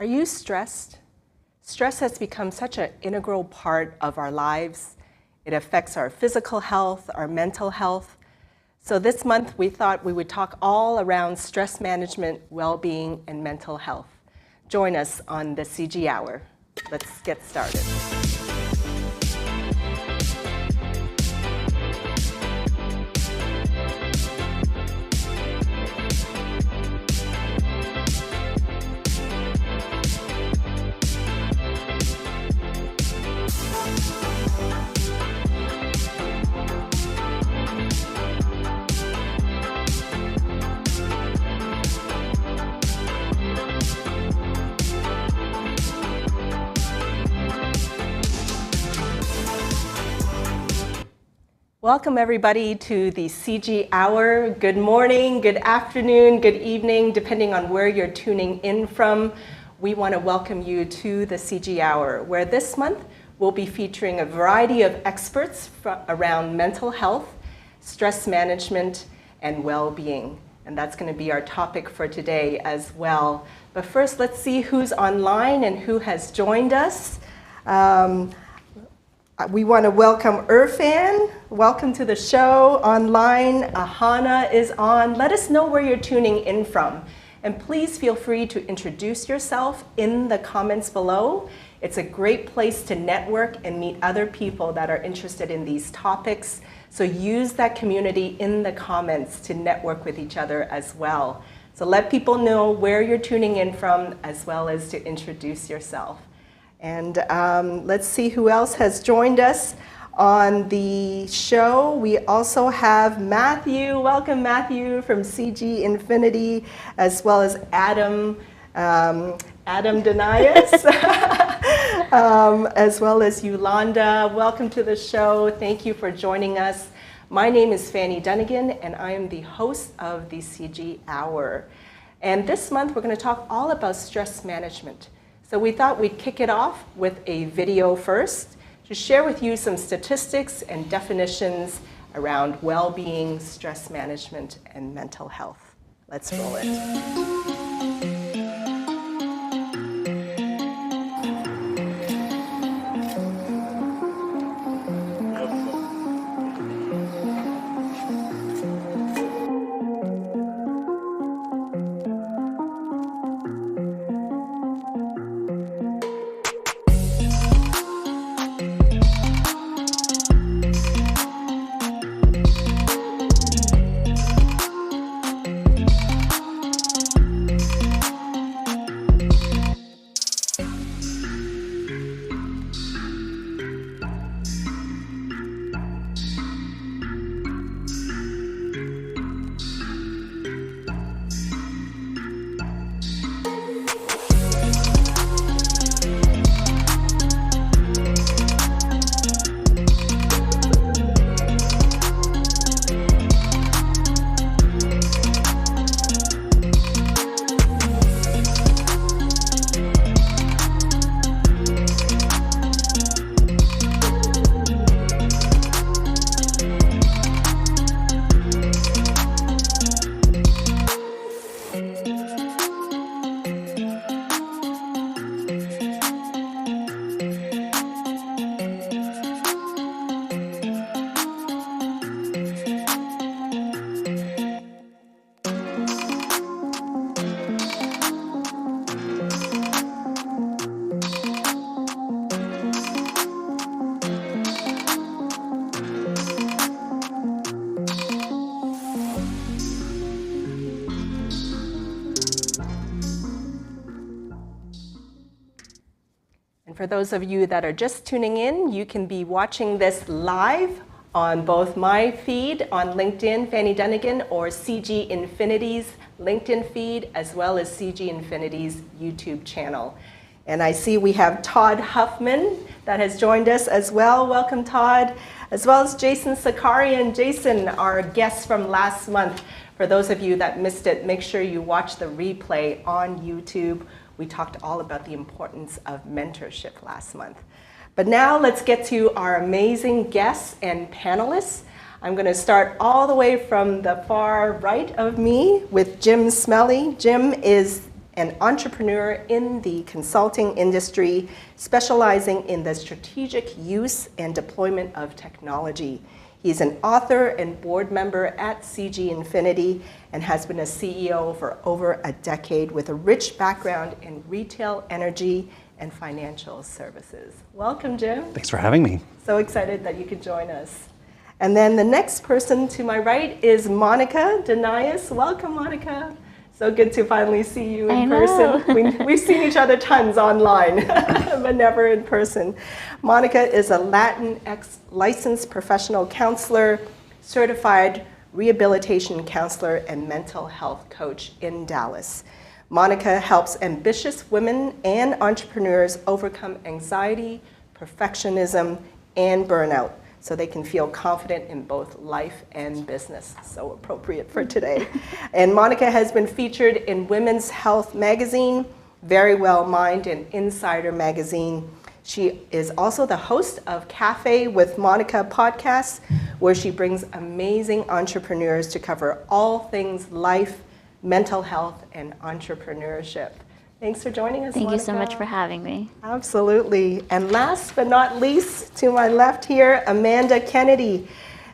Are you stressed? Stress has become such an integral part of our lives. It affects our physical health, our mental health. So this month we thought we would talk all around stress management, well-being, and mental health. Join us on the CG Hour. Let's get started. Welcome everybody to the CG Hour. Good morning, good afternoon, good evening, depending on where you're tuning in from. We want to welcome you to the CG Hour, where this month we'll be featuring a variety of experts around mental health, stress management, and well-being. And that's going to be our topic for today as well. But first, let's see who's online and who has joined us. We want to welcome Irfan. Welcome to the show online. Ahana is on. Let us know where you're tuning in from. And please feel free to introduce yourself in the comments below. It's a great place to network and meet other people that are interested in these topics. So use that community in the comments to network with each other as well. So let people know where you're tuning in from, as well as to introduce yourself. And let's see who else has joined us on the show. We also have Matthew. Welcome, Matthew, from CG Infinity, as well as Adam Denias, as well as Yolanda. Welcome to the show. Thank you for joining us. My name is Fanny Dunnigan, and I am the host of the CG Hour. And this month, we're going to talk all about stress management. So we thought we'd kick it off with a video first to share with you some statistics and definitions around well-being, stress management, and mental health. Let's roll it. For those of you that are just tuning in, you can be watching this live on both my feed on LinkedIn, Fanny Dunnigan, or CG Infinity's LinkedIn feed, as well as CG Infinity's YouTube channel. And I see we have Todd Huffman that has joined us as well. Welcome, Todd. As well as Jason Sakarian. Jason, our guest from last month. For those of you that missed it, make sure you watch the replay on YouTube. We talked all about the importance of mentorship last month. But now let's get to our amazing guests and panelists. I'm going to start all the way from the far right of me with Jim Smelly. Jim is an entrepreneur in the consulting industry, specializing in the strategic use and deployment of technology. He's an author and board member at CG Infinity and has been a CEO for over a decade with a rich background in retail, energy, and financial services. Welcome, Jim. Thanks for having me. So excited that you could join us. And then the next person to my right is Monica Denias. Welcome, Monica. So good to finally see you in person. We've seen each other tons online, but never in person. Monica is a Latinx licensed professional counselor, certified rehabilitation counselor, and mental health coach in Dallas. Monica helps ambitious women and entrepreneurs overcome anxiety, perfectionism, and burnout, so they can feel confident in both life and business. So appropriate for today. And Monica has been featured in Women's Health magazine, Very Well Mind, and Insider magazine. She is also the host of Cafe with Monica podcast, where she brings amazing entrepreneurs to cover all things life, mental health, and entrepreneurship. Thanks for joining us, Thank Monica. you so much for having me. Absolutely. And last but not least, to my left here, Amanda Kennedy.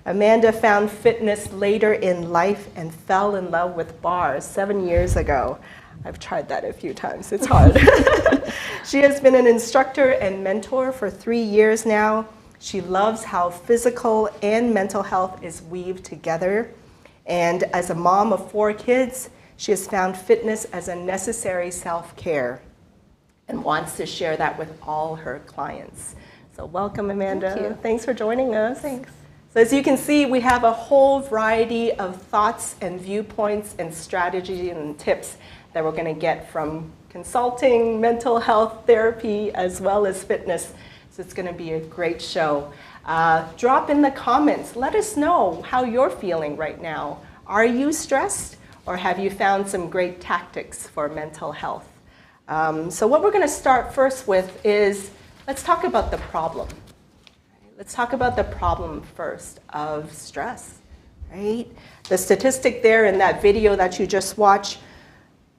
Amanda found fitness later in life and fell in love with bars 7 years ago. I've tried that a few times. It's hard. She has been an instructor and mentor for 3 years now. She loves how physical and mental health is weaved together. And as a mom of 4 kids, she has found fitness as a necessary self-care and wants to share that with all her clients. So welcome, Amanda. Thank you. Thanks for joining us. Thanks. So as you can see, we have a whole variety of thoughts and viewpoints and strategies and tips that we're going to get from consulting, mental health therapy, as well as fitness. So it's going to be a great show. Drop in the comments. Let us know how you're feeling right now. Are you stressed? Or have you found some great tactics for mental health? So what we're going to start first with is, let's talk about the problem. Let's talk about the problem first of stress, right? The statistic there in that video that you just watched,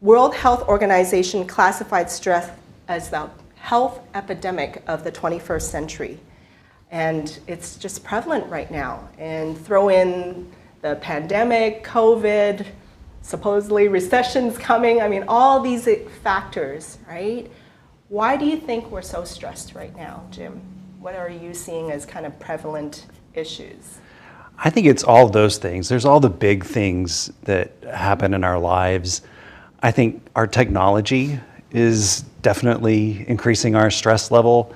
World Health Organization classified stress as the health epidemic of the 21st century. And it's just prevalent right now. And throw in the pandemic, COVID, supposedly recession's coming. I mean, all these factors, right? Why do you think we're so stressed right now, Jim? What are you seeing as kind of prevalent issues? I think it's all those things. There's all the big things that happen in our lives. I think our technology is definitely increasing our stress level.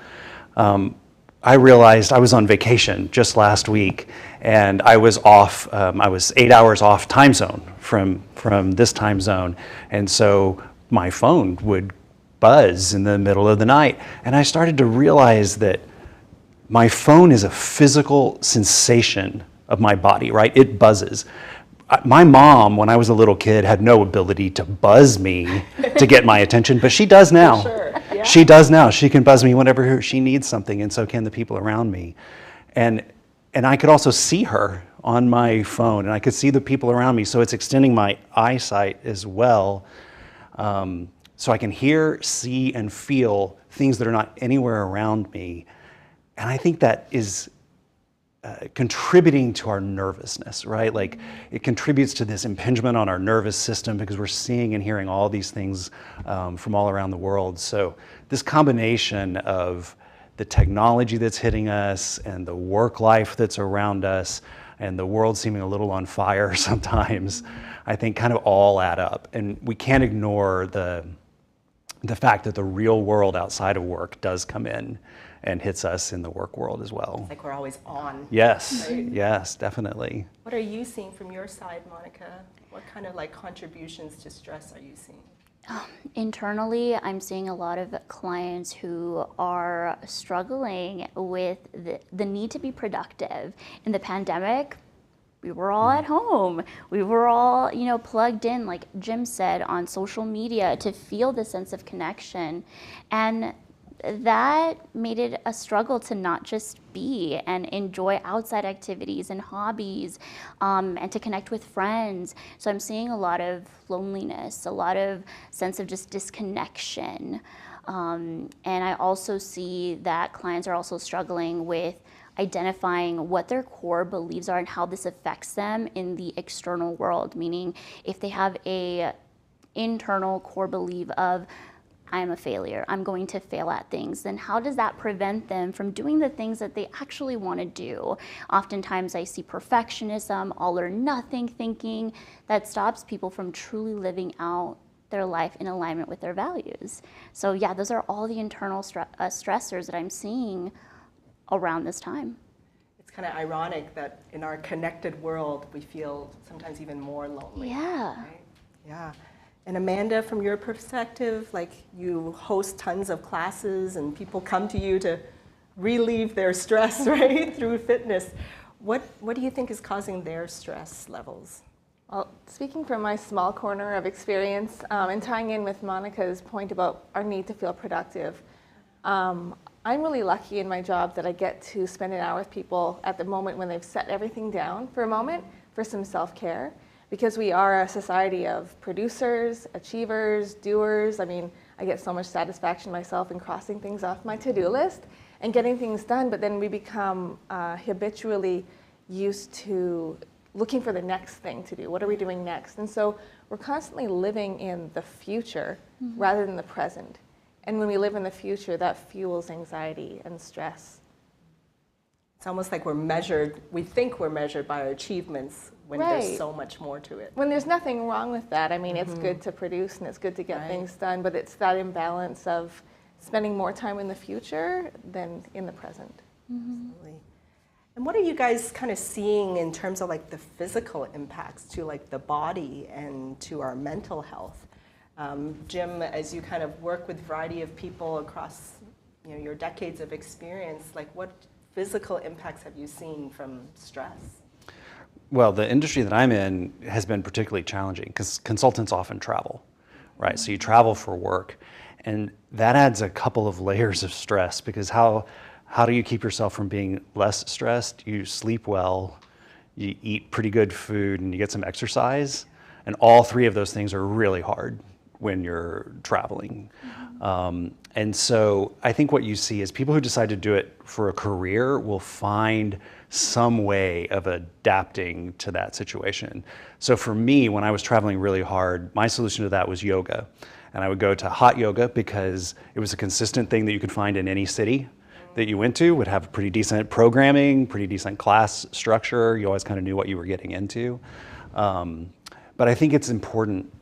I realized I was on vacation just last week, and I was off. I was 8 hours off time zone from this time zone, and so my phone would buzz in the middle of the night, and I started to realize that my phone is a physical sensation of my body. Right? It buzzes. My mom, when I was a little kid, had no ability to buzz me to get my attention, but she does now. Sure. Yeah. She does now. She can buzz me whenever she needs something, and so can the people around me. And I could also see her on my phone, and I could see the people around me, so it's extending my eyesight as well. So I can hear, see, and feel things that are not anywhere around me. And I think that is contributing to our nervousness, right? Like, it contributes to this impingement on our nervous system because we're seeing and hearing all these things from all around the world. So this combination of the technology that's hitting us and the work life that's around us and the world seeming a little on fire sometimes, I think kind of all add up. And we can't ignore the fact that the real world outside of work does come in and hits us in the work world as well. It's like we're always on. Yes, right? yes, definitely. What are you seeing from your side, Monica? What kind of contributions to stress are you seeing? Internally, I'm seeing a lot of clients who are struggling with the need to be productive. In the pandemic, we were all at home. We were all, plugged in, like Jim said, on social media to feel the sense of connection. And that made it a struggle to not just be and enjoy outside activities and hobbies, and to connect with friends. So I'm seeing a lot of loneliness, a lot of sense of just disconnection. And I also see that clients are also struggling with identifying what their core beliefs are and how this affects them in the external world. Meaning, if they have a internal core belief of, I'm a failure, I'm going to fail at things, then how does that prevent them from doing the things that they actually want to do? Oftentimes I see perfectionism, all or nothing thinking that stops people from truly living out their life in alignment with their values. So yeah, those are all the internal stressors that I'm seeing around this time. It's kind of ironic that in our connected world, we feel sometimes even more lonely. Yeah. Right? Yeah. And Amanda, from your perspective, like you host tons of classes and people come to you to relieve their stress, right, through fitness. What do you think is causing their stress levels? Well, speaking from my small corner of experience, and tying in with Monica's point about our need to feel productive, I'm really lucky in my job that I get to spend an hour with people at the moment when they've set everything down for a moment for some self-care, because we are a society of producers, achievers, doers. I mean, I get so much satisfaction myself in crossing things off my to-do list and getting things done, but then we become habitually used to looking for the next thing to do. What are we doing next? And so we're constantly living in the future rather than the present. And when we live in the future, that fuels anxiety and stress. It's almost like we're measured, we think we're measured by our achievements when there's so much more to it. When there's nothing wrong with that. I mean, it's good to produce and it's good to get things done, but it's that imbalance of spending more time in the future than in the present. Absolutely. And what are you guys kind of seeing in terms of like the physical impacts to like the body and to our mental health? Jim, as you kind of work with a variety of people across your decades of experience, like what physical impacts have you seen from stress? Well, the industry that I'm in has been particularly challenging because consultants often travel, right? So you travel for work, and that adds a couple of layers of stress because how do you keep yourself from being less stressed? You sleep well, you eat pretty good food, and you get some exercise, and all three of those things are really hard when you're traveling. And so I think what you see is people who decide to do it for a career will find some way of adapting to that situation. So for me, when I was traveling really hard, my solution to that was yoga. And I would go to hot yoga because it was a consistent thing that you could find in any city that you went to, would have pretty decent programming, pretty decent class structure. You always kind of knew what you were getting into. But I think it's important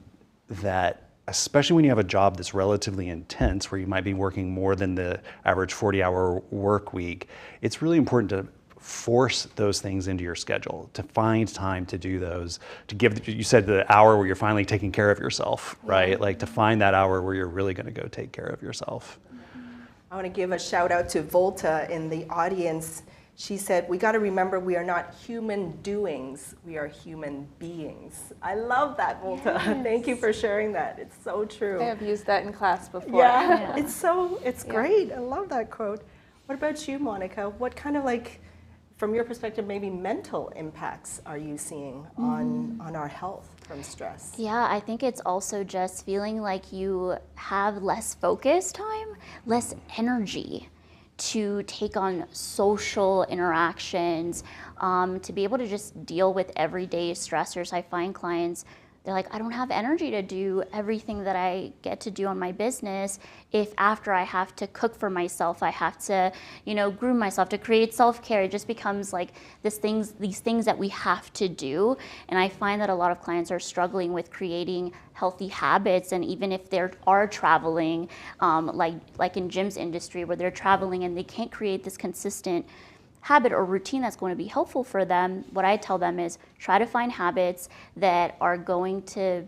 that, especially when you have a job that's relatively intense, where you might be working more than the average 40-hour work week, it's really important to force those things into your schedule, to find time to do those, to give, you said the hour where you're finally taking care of yourself, right? Like to find that hour where you're really gonna go take care of yourself. I want to give a shout out to Volta in the audience. She said, we got to remember we are not human doings, we are human beings. I love that, Volta. Yes. Thank you for sharing that. It's so true. I have used that in class before. Yeah. It's great. I love that quote. What about you, Monica? What kind of like, from your perspective, maybe mental impacts are you seeing on our health from stress? Yeah, I think it's also just feeling like you have less focus time, less energy to take on social interactions, to be able to just deal with everyday stressors. I find clients, they're like, I don't have energy to do everything that I get to do on my business if after I have to cook for myself, I have to, groom myself, to create self-care. It just becomes like these things that we have to do. And I find that a lot of clients are struggling with creating healthy habits. And even if they are traveling, like in Jim's industry where they're traveling and they can't create this consistent habit or routine that's going to be helpful for them, what I tell them is try to find habits that are going to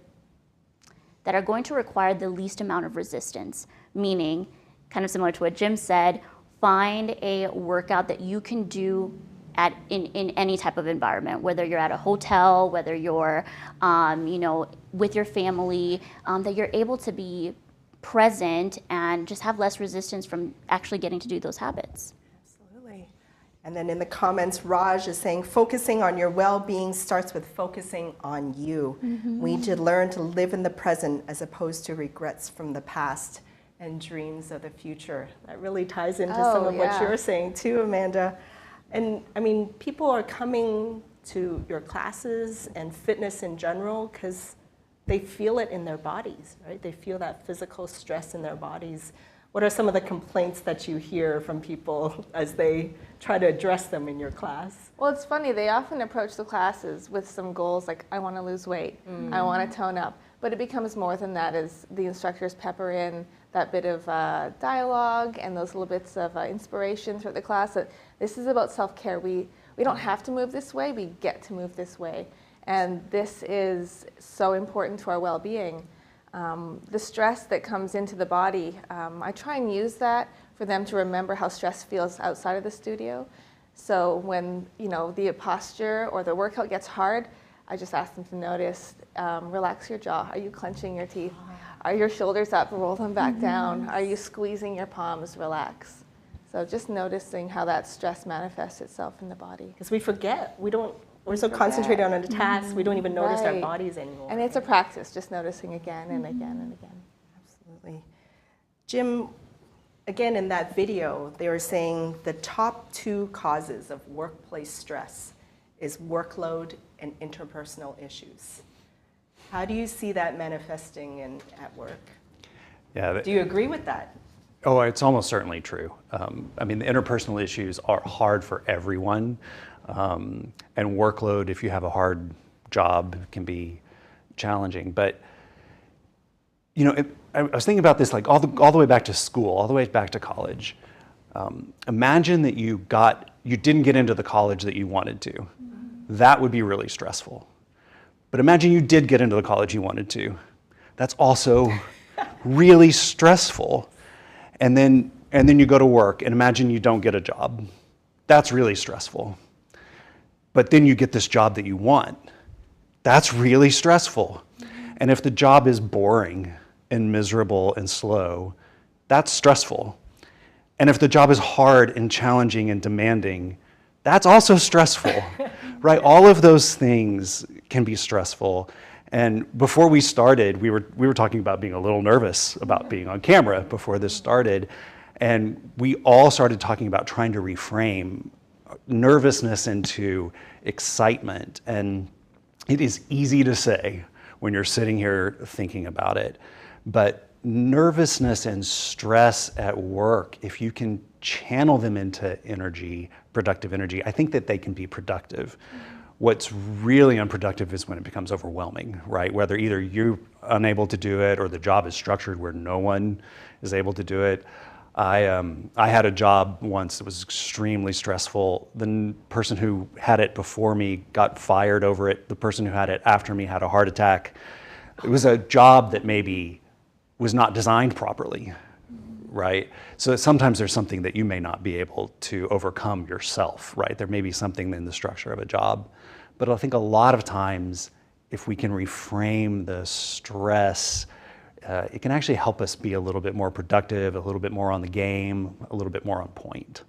require the least amount of resistance. Meaning, kind of similar to what Jim said, find a workout that you can do in any type of environment, whether you're at a hotel, whether you're with your family, that you're able to be present and just have less resistance from actually getting to do those habits. Absolutely. And then in the comments, Raj is saying, focusing on your well-being starts with focusing on you. We need to learn to live in the present as opposed to regrets from the past and dreams of the future. That really ties into some of what you're saying too, Amanda. And I mean, people are coming to your classes and fitness in general because they feel it in their bodies, right? They feel that physical stress in their bodies. What are some of the complaints that you hear from people as they try to address them in your class? Well, it's funny, they often approach the classes with some goals like, I want to lose weight, I want to tone up. But it becomes more than that as the instructors pepper in that bit of dialogue and those little bits of inspiration throughout the class. That this is about self-care. We don't have to move this way, we get to move this way. And this is so important to our well-being. The stress that comes into the body, I try and use that for them to remember how stress feels outside of the studio. So when the posture or the workout gets hard, I just ask them to notice, relax your jaw. Are you clenching your teeth? Are your shoulders up? Roll them back down. Are you squeezing your palms? Relax. So just noticing how that stress manifests itself in the body. Because we forget, we're so concentrated on a task, we don't even notice our bodies anymore. And it's a practice, just noticing again and again and again. Absolutely. Jim, again in that video, they were saying the top 2 causes of workplace stress is workload and interpersonal issues. How do you see that manifesting at work? Yeah. Do you agree with that? Oh, it's almost certainly true. I mean, the interpersonal issues are hard for everyone. And workload, if you have a hard job, can be challenging. But, I was thinking about this like all the way back to school, all the way back to college. Imagine that you didn't get into the college that you wanted to. That would be really stressful. But imagine you did get into the college you wanted to. That's also really stressful. And then you go to work and imagine you don't get a job. That's really stressful. But then you get this job that you want. That's really stressful. And if the job is boring and miserable and slow, that's stressful. And if the job is hard and challenging and demanding, that's also stressful, right? All of those things can be stressful. And before we started, we were talking about being a little nervous about being on camera before this started. And we all started talking about trying to reframe nervousness into excitement. And it is easy to say when you're sitting here thinking about it, but nervousness and stress at work, if you can channel them into energy, productive energy, I think that they can be productive. What's really unproductive is when it becomes overwhelming, right? Whether either you're unable to do it or the job is structured where no one is able to do it. I had a job once that was extremely stressful. The person who had it before me got fired over it. The person who had it after me had a heart attack. It was a job that maybe was not designed properly, right? So sometimes there's something that you may not be able to overcome yourself, right? There may be something in the structure of a job. But I think a lot of times, if we can reframe the stress, it can actually help us be a little bit more productive, a little bit more on the game, a little bit more on point.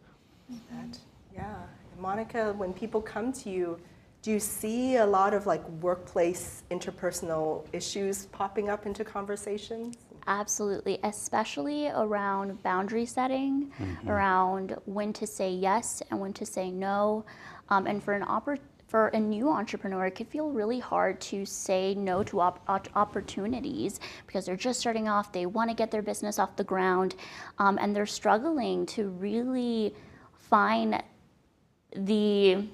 Yeah. Monica, when people come to you, do you see a lot of like workplace interpersonal issues popping up into conversations? Absolutely, especially around boundary setting, around when to say yes and when to say no. And for a new entrepreneur, it could feel really hard to say no to opportunities because they're just starting off, they want to get their business off the ground, and they're struggling to really find the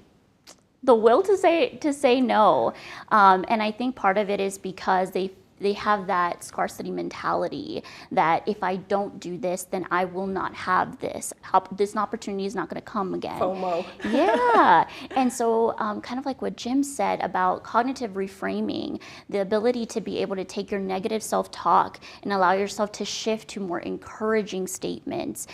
will to say no. And I think part of it is because they have that scarcity mentality that if I don't do this, then I will not have this. This opportunity is not going to come again. FOMO. Yeah. And so kind of like what Jim said about cognitive reframing, the ability to be able to take your negative self-talk and allow yourself to shift to more encouraging statements.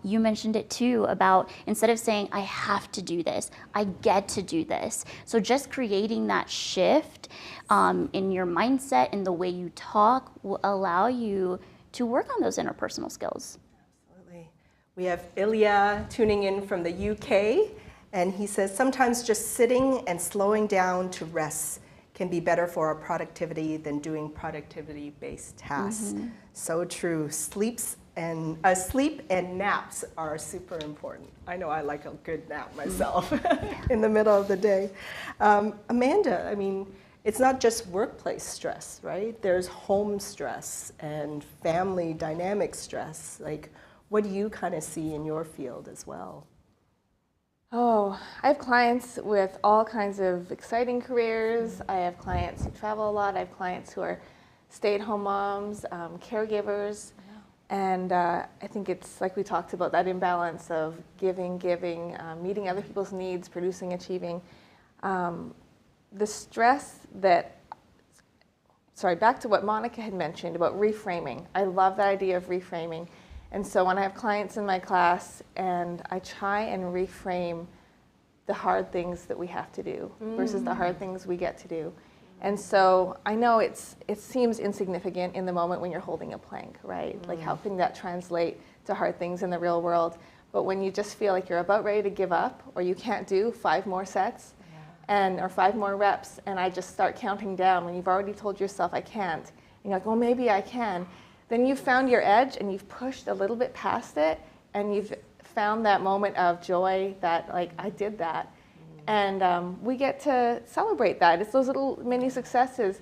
You mentioned it too about instead of saying, I have to do this, I get to do this. So just creating that shift in your mindset, in the way you talk, will allow you to work on those interpersonal skills. Absolutely. We have Ilya tuning in from the UK, and he says, sometimes just sitting and slowing down to rest can be better for our productivity than doing productivity-based tasks. So true. Sleep and naps are super important. I know I like a good nap myself in the middle of the day. Amanda, I mean, it's not just workplace stress, right? There's home stress and family dynamic stress. Like, what do you kind of see in your field as well? Oh, I have clients with all kinds of exciting careers. I have clients who travel a lot. I have clients who are stay-at-home moms, caregivers. And I think it's like we talked about, that imbalance of giving, meeting other people's needs, producing, achieving. The stress that, back to what Monica had mentioned about reframing. I love that idea of reframing. And so when I have clients in my class and I try and reframe the hard things that we have to do versus the hard things we get to do. And so I know it seems insignificant in the moment when you're holding a plank, right? Like how can that translate to hard things in the real world? But when you just feel like you're about ready to give up or you can't do 5 more sets or 5 more reps, and I just start counting down when you've already told yourself I can't, and you're like, well, maybe I can. Then you've found your edge and you've pushed a little bit past it and you've found that moment of joy that like, I did that. And we get to celebrate that. It's those little mini successes.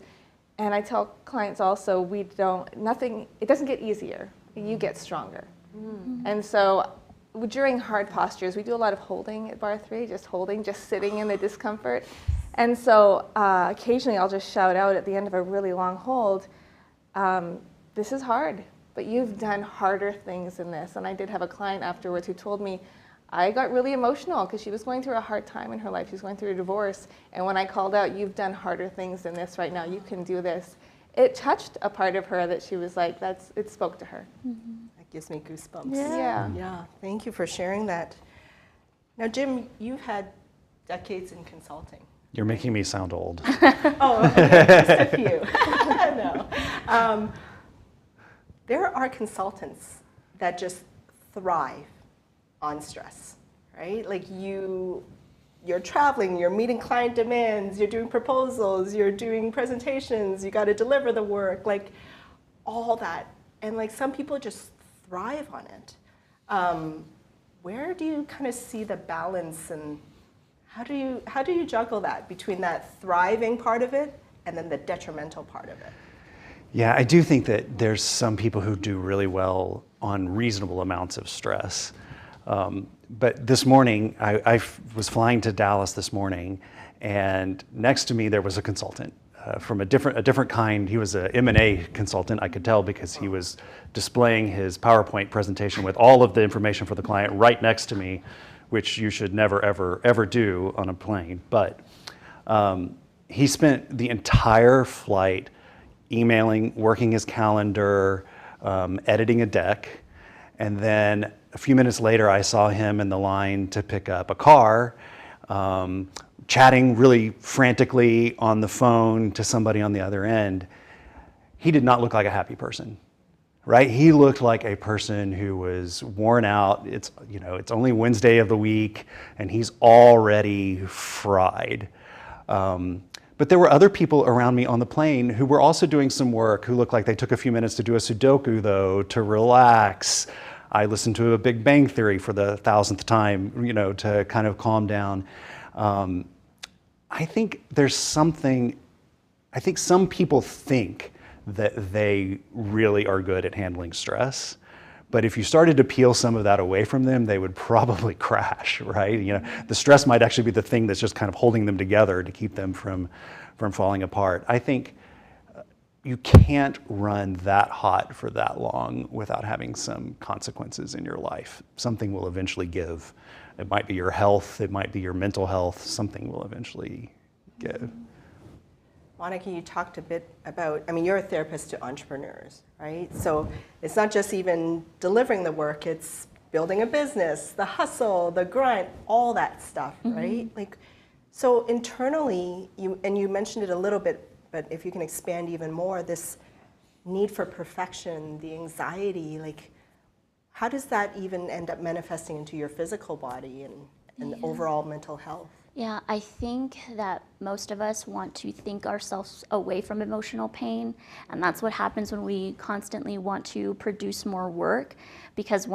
And I tell clients also, it doesn't get easier, you get stronger. And so during hard postures, we do a lot of holding at bar 3, just sitting in the discomfort. And so occasionally I'll just shout out at the end of a really long hold, this is hard, but you've done harder things than this. And I did have a client afterwards who told me, I got really emotional because she was going through a hard time in her life. She was going through a divorce. And when I called out, you've done harder things than this right now. You can do this. It touched a part of her that she was like, it spoke to her. That gives me goosebumps. Yeah. Thank you for sharing that. Now, Jim, you've had decades in consulting. You're making me sound old. Oh, okay, just a few. No. There are consultants that just thrive on stress, right? Like you're traveling, you're meeting client demands, you're doing proposals, you're doing presentations, you got to deliver the work, like all that. And like some people just thrive on it. Where do you kind of see the balance, and how do you juggle that between that thriving part of it and then the detrimental part of it? Yeah, I do think that there's some people who do really well on reasonable amounts of stress. But this morning, I was flying to Dallas this morning, and next to me there was a consultant from a different kind. He was an M&A consultant, I could tell, because he was displaying his PowerPoint presentation with all of the information for the client right next to me, which you should never, ever do on a plane. But he spent the entire flight emailing, working his calendar, editing a deck, and then a few minutes later I saw him in the line to pick up a car, chatting really frantically on the phone to somebody on the other end. He did not look like a happy person, right? He looked like a person who was worn out. It's only Wednesday of the week and he's already fried. But there were other people around me on the plane who were also doing some work, who looked like they took a few minutes to do a Sudoku, though, to relax. I listened to a Big Bang Theory for the 1,000th time, to kind of calm down. I think some people think that they really are good at handling stress. But if you started to peel some of that away from them, they would probably crash, right? The stress might actually be the thing that's just kind of holding them together to keep them from falling apart. I think you can't run that hot for that long without having some consequences in your life. Something will eventually give. It might be your health, it might be your mental health, something will eventually give. Monica, you talked a bit about, you're a therapist to entrepreneurs, right? So it's not just even delivering the work, it's building a business, the hustle, the grind, all that stuff, right? So internally, you mentioned it a little bit, but if you can expand even more, this need for perfection, the anxiety, like how does that even end up manifesting into your physical body and overall mental health? Yeah, I think that most of us want to think ourselves away from emotional pain, and that's what happens when we constantly want to produce more work because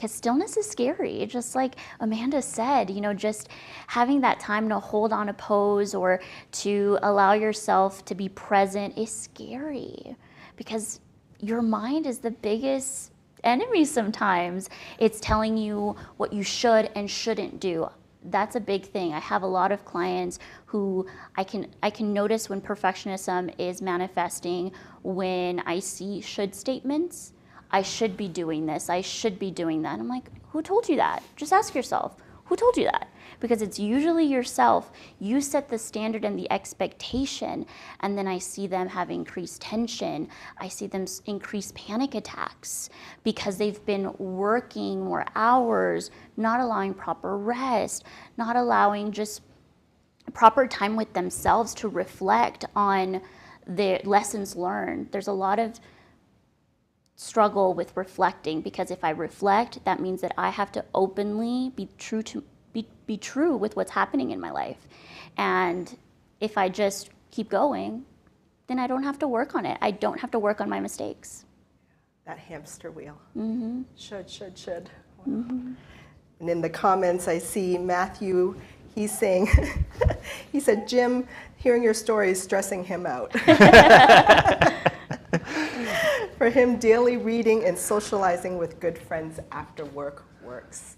stillness is scary. Just like Amanda said, just having that time to hold on a pose or to allow yourself to be present is scary because your mind is the biggest enemy sometimes. It's telling you what you should and shouldn't do. That's a big thing. I have a lot of clients who I can notice when perfectionism is manifesting when I see should statements. I should be doing this. I should be doing that. I'm like, who told you that? Just ask yourself, who told you that? Because it's usually yourself. You set the standard and the expectation, and then I see them have increased tension. I see them increase panic attacks because they've been working more hours, not allowing proper rest, not allowing just proper time with themselves to reflect on the lessons learned. There's a lot of struggle with reflecting because if I reflect, that means that I have to openly be true with what's happening in my life. And if I just keep going, then I don't have to work on it. I don't have to work on my mistakes. That hamster wheel. Mm-hmm. Should. Mm-hmm. And in the comments, I see Matthew, he's saying, he said, Jim, hearing your story is stressing him out. For him, daily reading and socializing with good friends after work works.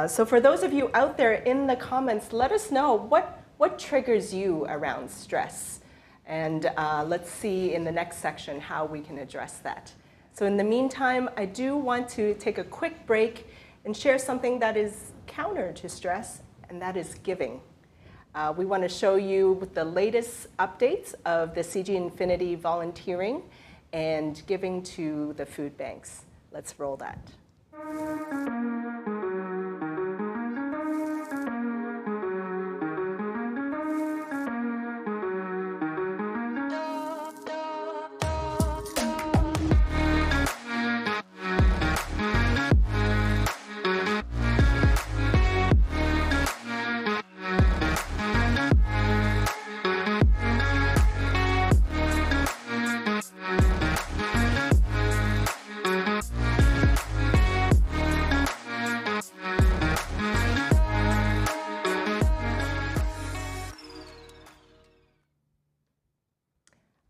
So for those of you out there in the comments, let us know what triggers you around stress. And let's see in the next section how we can address that. So in the meantime, I do want to take a quick break and share something that is counter to stress, and that is giving. We want to show you the latest updates of the CG Infinity volunteering and giving to the food banks. Let's roll that.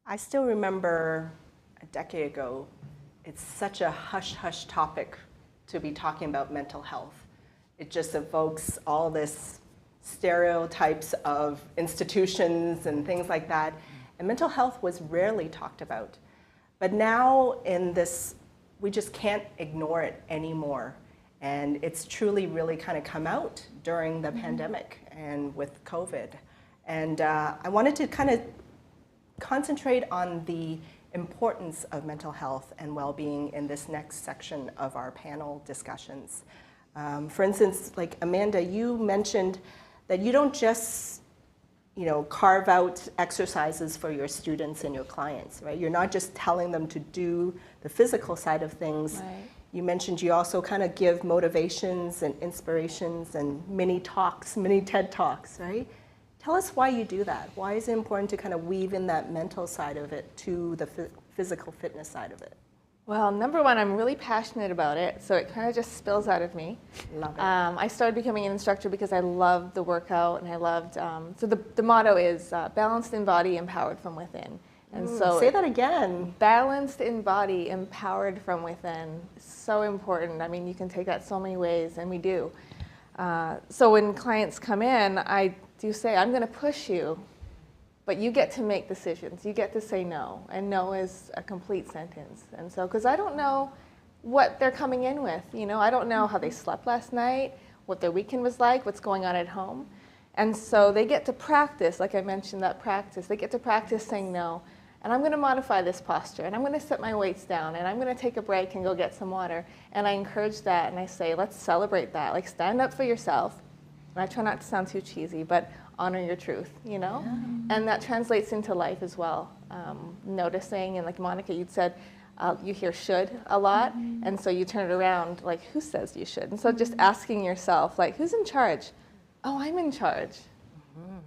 I still remember a decade ago, it's such a hush-hush topic to be talking about mental health. It just evokes all this stereotypes of institutions and things like that. And mental health was rarely talked about. But now in this, we just can't ignore it anymore. And it's truly really kind of come out during the pandemic and with COVID. And I wanted to kind of concentrate on the importance of mental health and well-being in this next section of our panel discussions. For instance, like Amanda, you mentioned that you don't just, carve out exercises for your students and your clients, right? You're not just telling them to do the physical side of things. Right. You mentioned you also kind of give motivations and inspirations and mini TED Talks, right? Tell us why you do that. Why is it important to kind of weave in that mental side of it to the physical fitness side of it? Well, number one, I'm really passionate about it, so it kind of just spills out of me. Love it. I started becoming an instructor because I loved the workout, and I loved, so the motto is balanced in body, empowered from within. And so say that again. Balanced in body, empowered from within. So important. I mean, you can take that so many ways, and we do. So when clients come in, I do say, I'm going to push you, but you get to make decisions. You get to say no, and no is a complete sentence. And so, because I don't know what they're coming in with, I don't know how they slept last night, what their weekend was like, what's going on at home. And so they get to practice, like I mentioned, that practice. They get to practice saying no. And I'm going to modify this posture, and I'm going to set my weights down, and I'm going to take a break and go get some water. And I encourage that, and I say, let's celebrate that. Like, stand up for yourself. And I try not to sound too cheesy, but honor your truth, you know? And that translates into life as well. Noticing, and like Monica, you'd said, you hear should a lot, and so you turn it around, like, who says you should? And so just asking yourself, like, who's in charge? Oh, I'm in charge.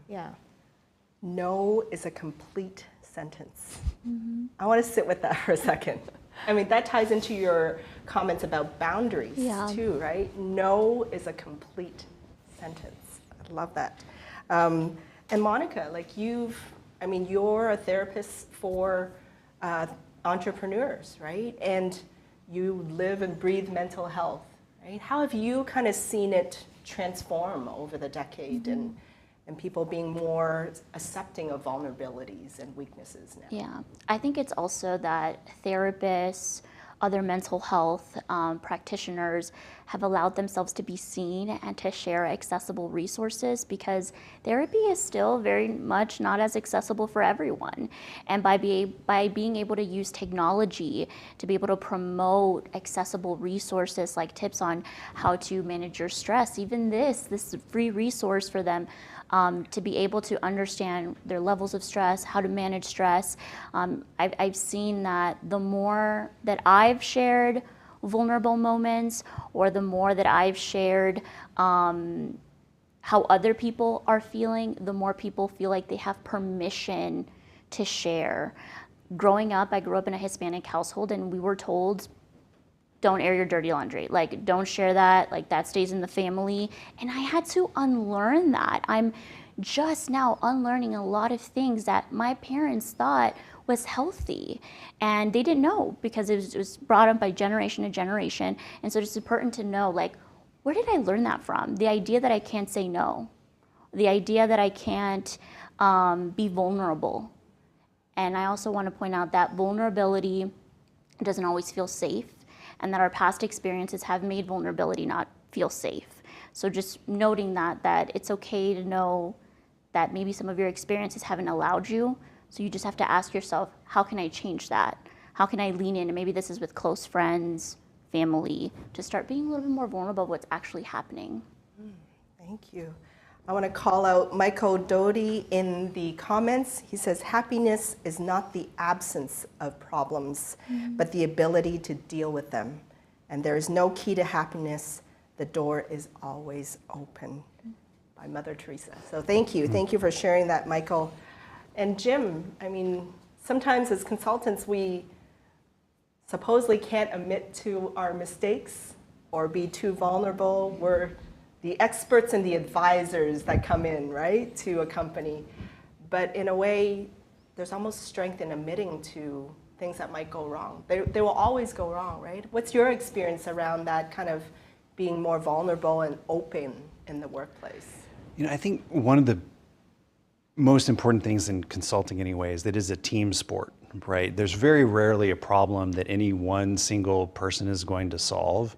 Yeah. No is a complete sentence. I want to sit with that for a second. I mean, that ties into your comments about boundaries too, right? No is a complete sentence. I love that. And Monica, like you're a therapist for entrepreneurs, right? And you live and breathe mental health, right? How have you kind of seen it transform over the decade and people being more accepting of vulnerabilities and weaknesses now? Yeah, I think it's also that therapists, other mental health practitioners have allowed themselves to be seen and to share accessible resources, because therapy is still very much not as accessible for everyone. And by being able to use technology to be able to promote accessible resources like tips on how to manage your stress, even this free resource for them to be able to understand their levels of stress, how to manage stress. I've seen that the more that I've shared vulnerable moments, or the more that I've shared how other people are feeling, the more people feel like they have permission to share. Growing up, I grew up in a Hispanic household, and we were told, don't air your dirty laundry. Like, don't share that. Like, that stays in the family. And I had to unlearn that. I'm just now unlearning a lot of things that my parents thought was healthy. And they didn't know, because it was brought up by generation to generation. And so it's important to know, like, where did I learn that from? The idea that I can't say no. The idea that I can't be vulnerable. And I also want to point out that vulnerability doesn't always feel safe, and that our past experiences have made vulnerability not feel safe. So just noting that it's okay to know that maybe some of your experiences haven't allowed you. So you just have to ask yourself, how can I change that? How can I lean in? And maybe this is with close friends, family, to start being a little bit more vulnerable of what's actually happening. Thank you. I want to call out Michael Doty in the comments. He says, happiness is not the absence of problems, but the ability to deal with them. And there is no key to happiness. The door is always open. By Mother Teresa. So thank you. Thank you for sharing that, Michael. And Jim, I mean, sometimes as consultants, we supposedly can't admit to our mistakes or be too vulnerable. We're the experts and the advisors that come in, right, to a company. But in a way, there's almost strength in admitting to things that might go wrong. They will always go wrong, right? What's your experience around that kind of being more vulnerable and open in the workplace? You know, I think one of the most important things in consulting anyway is that it is a team sport, right? There's very rarely a problem that any one single person is going to solve.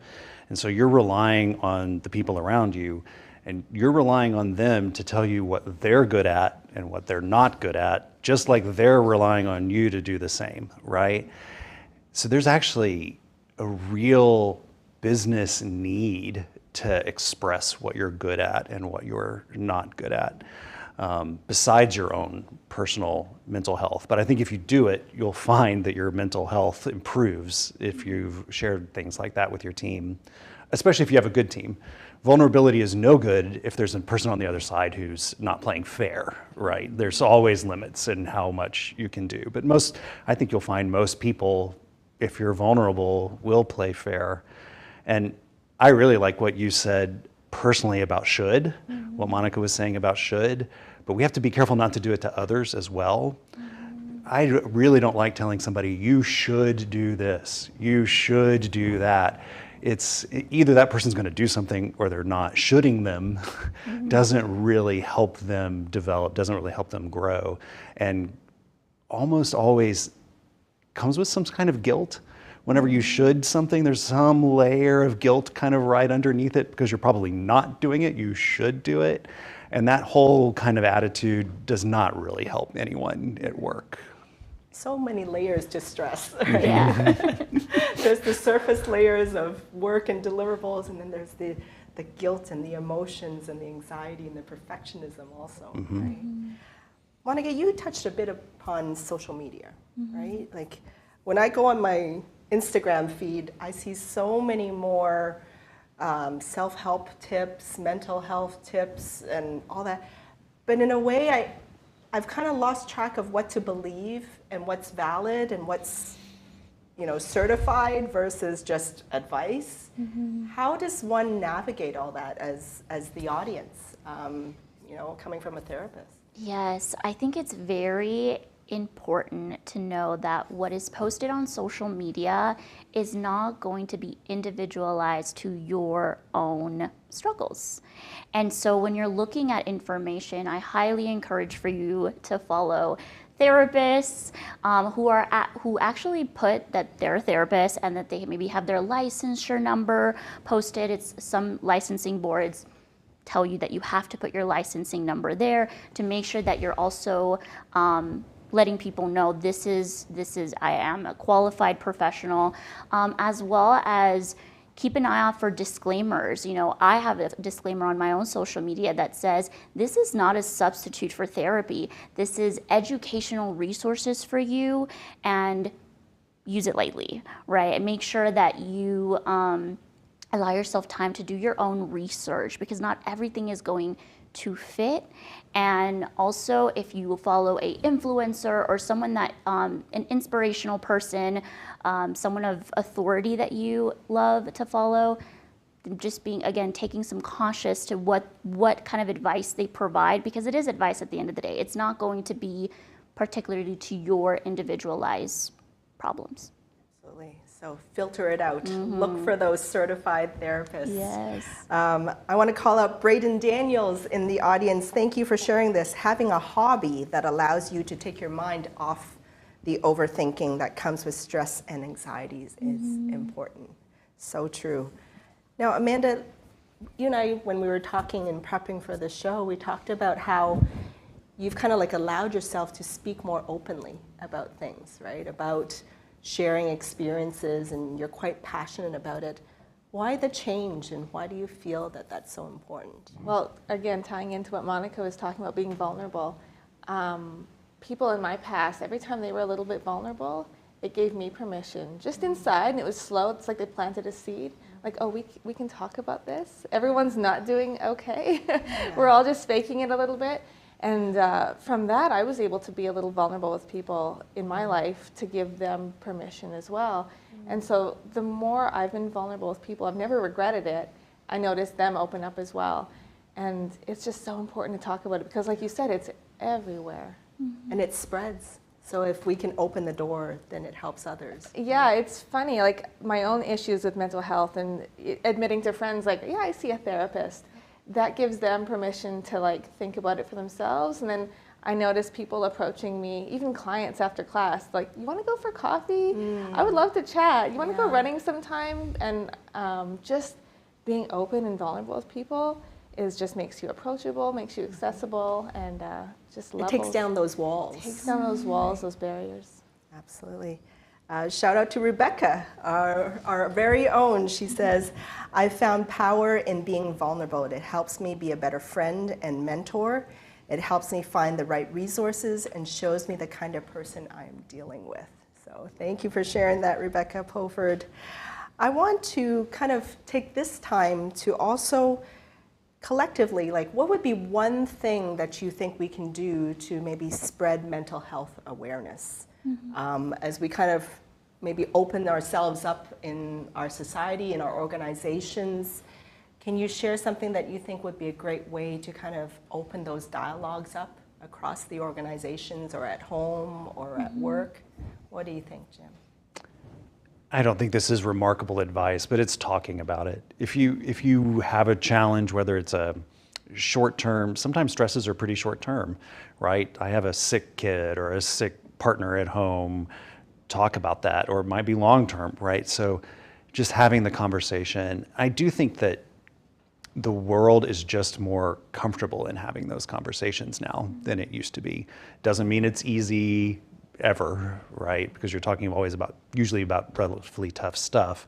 And so you're relying on the people around you, and you're relying on them to tell you what they're good at and what they're not good at, just like they're relying on you to do the same, right? So there's actually a real business need to express what you're good at and what you're not good at, besides your own personal mental health. But I think if you do it, you'll find that your mental health improves if you've shared things like that with your team, especially if you have a good team. Vulnerability is no good if there's a person on the other side who's not playing fair, right? There's always limits in how much you can do. But I think you'll find most people, if you're vulnerable, will play fair. And I really like what you said personally about should, what Monica was saying about should, but we have to be careful not to do it to others as well. I really don't like telling somebody, you should do this, you should do that. It's either that person's going to do something or they're not. Shoulding them doesn't really help them develop, doesn't really help them grow, and almost always comes with some kind of guilt. Whenever you should something, there's some layer of guilt kind of right underneath it because you're probably not doing it, you should do it. And that whole kind of attitude does not really help anyone at work. So many layers to stress, right? Yeah. There's the surface layers of work and deliverables, and then there's the the guilt and the emotions and the anxiety and the perfectionism also, right? Monica, you touched a bit upon social media, right? Like when I go on my Instagram feed, I see so many more self-help tips, mental health tips, and all that. But in a way, I've kind of lost track of what to believe and what's valid and what's, certified versus just advice. How does one navigate all that as the audience, coming from a therapist? Yes, I think it's very important to know that what is posted on social media is not going to be individualized to your own struggles. And so when you're looking at information, I highly encourage for you to follow therapists who actually put that they're therapists and that they maybe have their licensure number posted. It's some licensing boards tell you that you have to put your licensing number there to make sure that you're also letting people know this is I am a qualified professional, as well as keep an eye out for disclaimers. I have a disclaimer on my own social media that says this is not a substitute for therapy. This is educational resources for you, and use it lightly, right? And make sure that you allow yourself time to do your own research, because not everything is going to fit. And also, if you follow a influencer or someone that an inspirational person, someone of authority that you love to follow, just being, again, taking some cautious to what kind of advice they provide, because it is advice at the end of the day. It's not going to be particularly to your individualized problems. Absolutely. So filter it out. Look for those certified therapists. Yes. I want to call out Braden Daniels in the audience. Thank you for sharing this. Having a hobby that allows you to take your mind off the overthinking that comes with stress and anxieties is important. So true. Now, Amanda, you and I, when we were talking and prepping for the show, we talked about how you've kind of like allowed yourself to speak more openly about things, right? About sharing experiences, and you're quite passionate about it. Why the change, and why do you feel that that's so important? Well, again, tying into what Monica was talking about, being vulnerable. People in my past, every time they were a little bit vulnerable, it gave me permission, just inside, and it was slow. It's like they planted a seed. Like, oh, we can talk about this. Everyone's not doing okay. We're all just faking it a little bit. And from that, I was able to be a little vulnerable with people in my life to give them permission as well. And so the more I've been vulnerable with people, I've never regretted it. I noticed them open up as well. And it's just so important to talk about it, because like you said, it's everywhere. And it spreads. So if we can open the door, then it helps others. Yeah, it's funny, like my own issues with mental health and admitting to friends, like, yeah, I see a therapist. That gives them permission to like think about it for themselves. And then I notice people approaching me, even clients after class, like, you want to go for coffee? I would love to chat. You want to go running sometime? And just being open and vulnerable with people just makes you approachable, makes you accessible, and just levels. It takes down those walls. It takes down those walls, those barriers. Absolutely. Shout out to Rebecca, our very own. She says, I found power in being vulnerable. It helps me be a better friend and mentor. It helps me find the right resources and shows me the kind of person I am dealing with. So thank you for sharing that, Rebecca Poford. I want to kind of take this time to also collectively, like, what would be one thing that you think we can do to maybe spread mental health awareness? As we kind of maybe open ourselves up in our society, in our organizations, can you share something that you think would be a great way to kind of open those dialogues up across the organizations, or at home, or at work? What do you think, Jim? I don't think this is remarkable advice, but it's talking about it. If you have a challenge, whether it's a short term, sometimes stresses are pretty short term, right? I have a sick kid or a sick partner at home, talk about that, or it might be long term, right? So just having the conversation. I do think that the world is just more comfortable in having those conversations now than it used to be. Doesn't mean it's easy ever, right? Because you're talking usually about relatively tough stuff.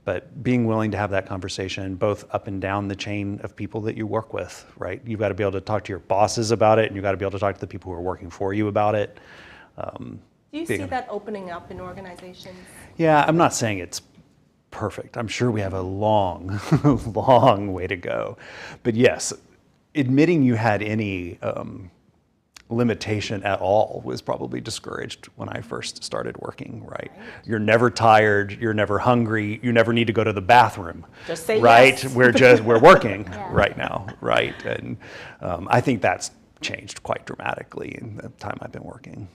But being willing to have that conversation, both up and down the chain of people that you work with, right? You've got to be able to talk to your bosses about it, and you've got to be able to talk to the people who are working for you about it. Do you see that opening up in organizations? Yeah, I'm not saying it's perfect. I'm sure we have a long, long way to go. But yes, admitting you had any limitation at all was probably discouraged when I first started working, right? You're never tired, you're never hungry, you never need to go to the bathroom. Just say right? Yes. We're working Yeah. right now, right? And I think that's changed quite dramatically in the time I've been working.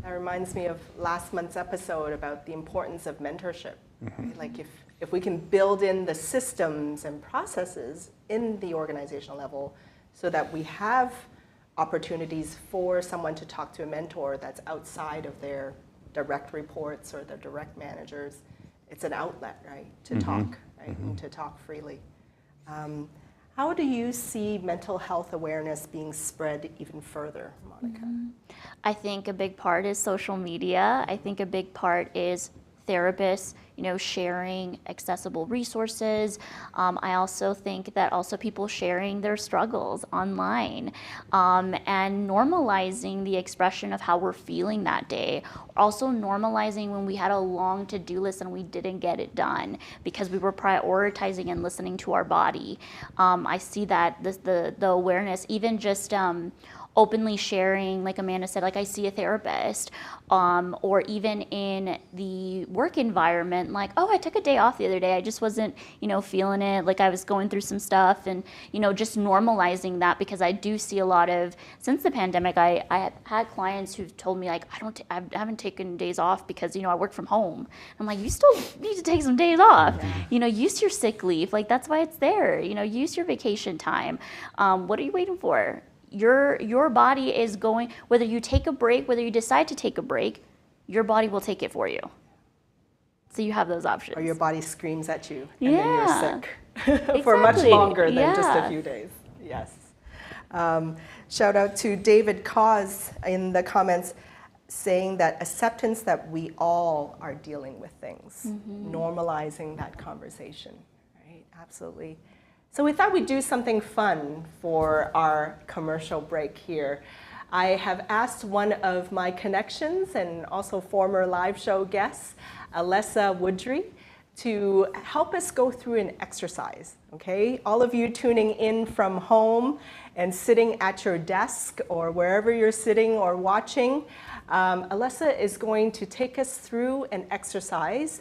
That reminds me of last month's episode about the importance of mentorship. Right? Like if we can build in the systems and processes in the organizational level so that we have opportunities for someone to talk to a mentor that's outside of their direct reports or their direct managers, it's an outlet, right, to talk, right, and to talk freely. How do you see mental health awareness being spread even further, Monica? I think a big part is social media. I think a big part is therapists, sharing accessible resources. I also think that also people sharing their struggles online and normalizing the expression of how we're feeling that day. Also normalizing when we had a long to-do list and we didn't get it done because we were prioritizing and listening to our body. I see that the awareness, even just openly sharing, like Amanda said, like I see a therapist, or even in the work environment, like, oh, I took a day off the other day. I just wasn't, feeling it. Like I was going through some stuff and, just normalizing that because I do see a lot of, since the pandemic, I have had clients who've told me like, I haven't taken days off because, I work from home. I'm like, you still need to take some days off. Yeah. Use your sick leave. Like that's why it's there. Use your vacation time. What are you waiting for? Your body is going, whether you take a break, whether you decide to take a break, your body will take it for you. So you have those options. Or your body screams at you and then you're sick for Exactly. much longer than just a few days. Yes. Shout out to David Cause in the comments saying that acceptance that we all are dealing with things, normalizing that conversation, right? Absolutely. So we thought we'd do something fun for our commercial break here. I have asked one of my connections and also former live show guests, Alessa Woodry, to help us go through an exercise, okay? All of you tuning in from home and sitting at your desk or wherever you're sitting or watching, Alessa is going to take us through an exercise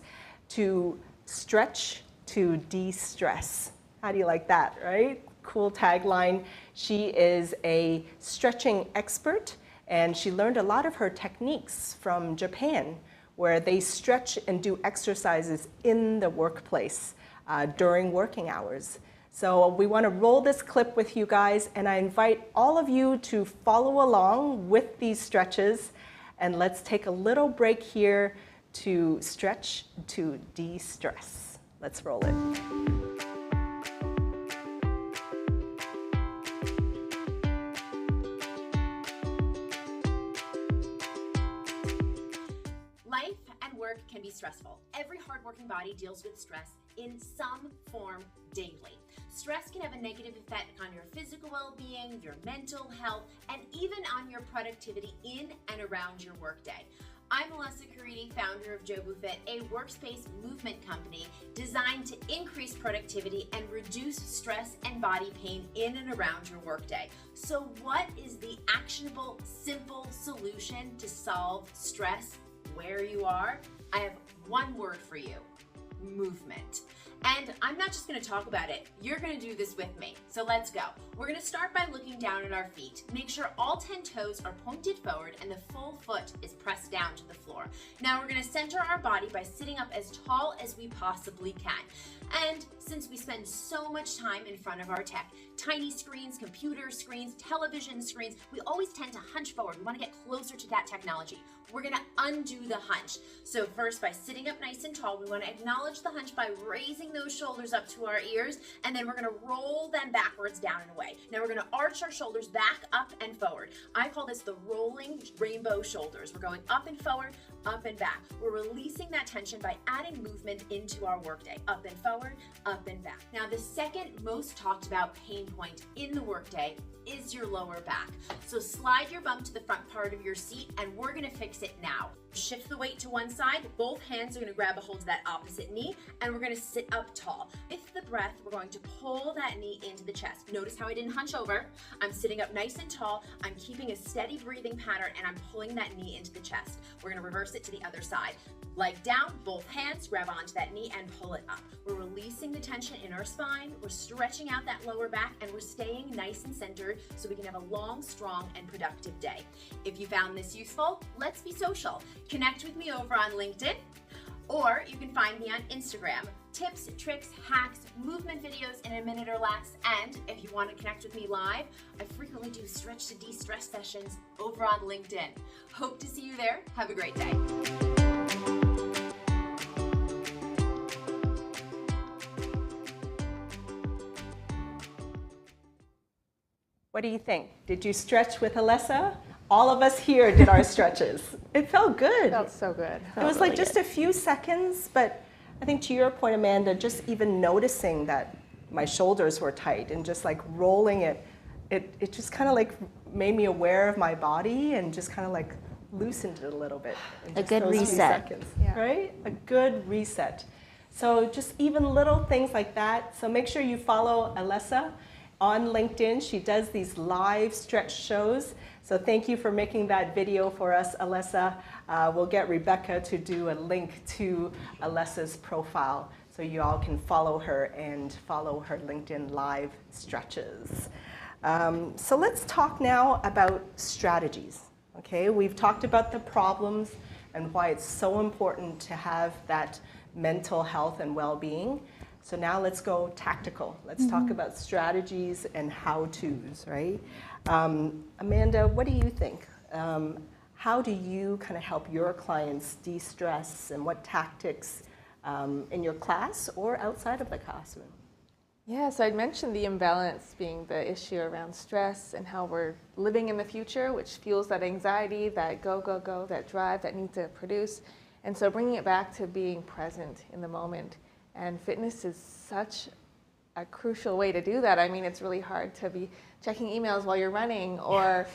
to stretch to de-stress. How do you like that, right? Cool tagline. She is a stretching expert, and she learned a lot of her techniques from Japan, where they stretch and do exercises in the workplace during working hours. So we want to roll this clip with you guys, and I invite all of you to follow along with these stretches, and let's take a little break here to stretch to de-stress. Let's roll it. Can be stressful. Every hardworking body deals with stress in some form daily. Stress can have a negative effect on your physical well-being, your mental health, and even on your productivity in and around your workday. I'm Alessa Caridi, founder of JobuFit, a workspace movement company designed to increase productivity and reduce stress and body pain in and around your workday. So what is the actionable, simple solution to solve stress where you are? I have one word for you: movement. And I'm not just going to talk about it, you're going to do this with me. So let's go. We're going to start by looking down at our feet. Make sure all 10 toes are pointed forward and the full foot is pressed down to the floor. Now we're going to center our body by sitting up as tall as we possibly can. And since we spend so much time in front of our tech, tiny screens, computer screens, television screens, we always tend to hunch forward. We want to get closer to that technology. We're going to undo the hunch. So first, by sitting up nice and tall, we want to acknowledge the hunch by raising those shoulders up to our ears, and then we're going to roll them backwards, down and away. Now we're going to arch our shoulders back, up and forward. I call this the rolling rainbow shoulders. We're going up and forward, up and back. We're releasing that tension by adding movement into our workday. Up and forward, up and back. Now the second most talked about pain point in the workday is your lower back. So slide your bum to the front part of your seat, and we're gonna fix it now. Shift the weight to one side, both hands are gonna grab a hold of that opposite knee, and we're gonna sit up tall. With the breath, we're going to pull that knee into the chest. Notice how I didn't hunch over. I'm sitting up nice and tall, I'm keeping a steady breathing pattern, and I'm pulling that knee into the chest. We're gonna reverse it to the other side. Leg down, both hands, grab onto that knee and pull it up. We're releasing the tension in our spine, we're stretching out that lower back, and we're staying nice and centered so we can have a long, strong, and productive day. If you found this useful, let's be social. Connect with me over on LinkedIn, or you can find me on Instagram. Tips, tricks, hacks, movement videos in a minute or less. And if you want to connect with me live, I frequently do stretch to de-stress sessions over on LinkedIn. Hope to see you there. Have a great day. What do you think? Did you stretch with Alessa? All of us here did our stretches. It felt good. It felt so good. It was like just a few seconds, but I think to your point, Amanda, just even noticing that my shoulders were tight and just like rolling it, it just kind of like made me aware of my body and just kind of like loosened it a little bit. A good reset. Yeah. Right? A good reset. So just even little things like that. So make sure you follow Alessa on LinkedIn. She does these live stretch shows. So thank you for making that video for us, Alessa. We'll get Rebecca to do a link to Alessa's profile so you all can follow her and follow her LinkedIn live stretches. So let's talk now about strategies. Okay, we've talked about the problems and why it's so important to have that mental health and well-being. So now let's go tactical. Let's talk about strategies and how-tos, right? Amanda, what do you think? How do you kind of help your clients de-stress, and what tactics in your class or outside of the classroom? Yeah, so I'd mentioned the imbalance being the issue around stress and how we're living in the future, which fuels that anxiety, that go, go, go, that drive, that need to produce. And so bringing it back to being present in the moment. And fitness is such a crucial way to do that. I mean, it's really hard to be checking emails while you're running, or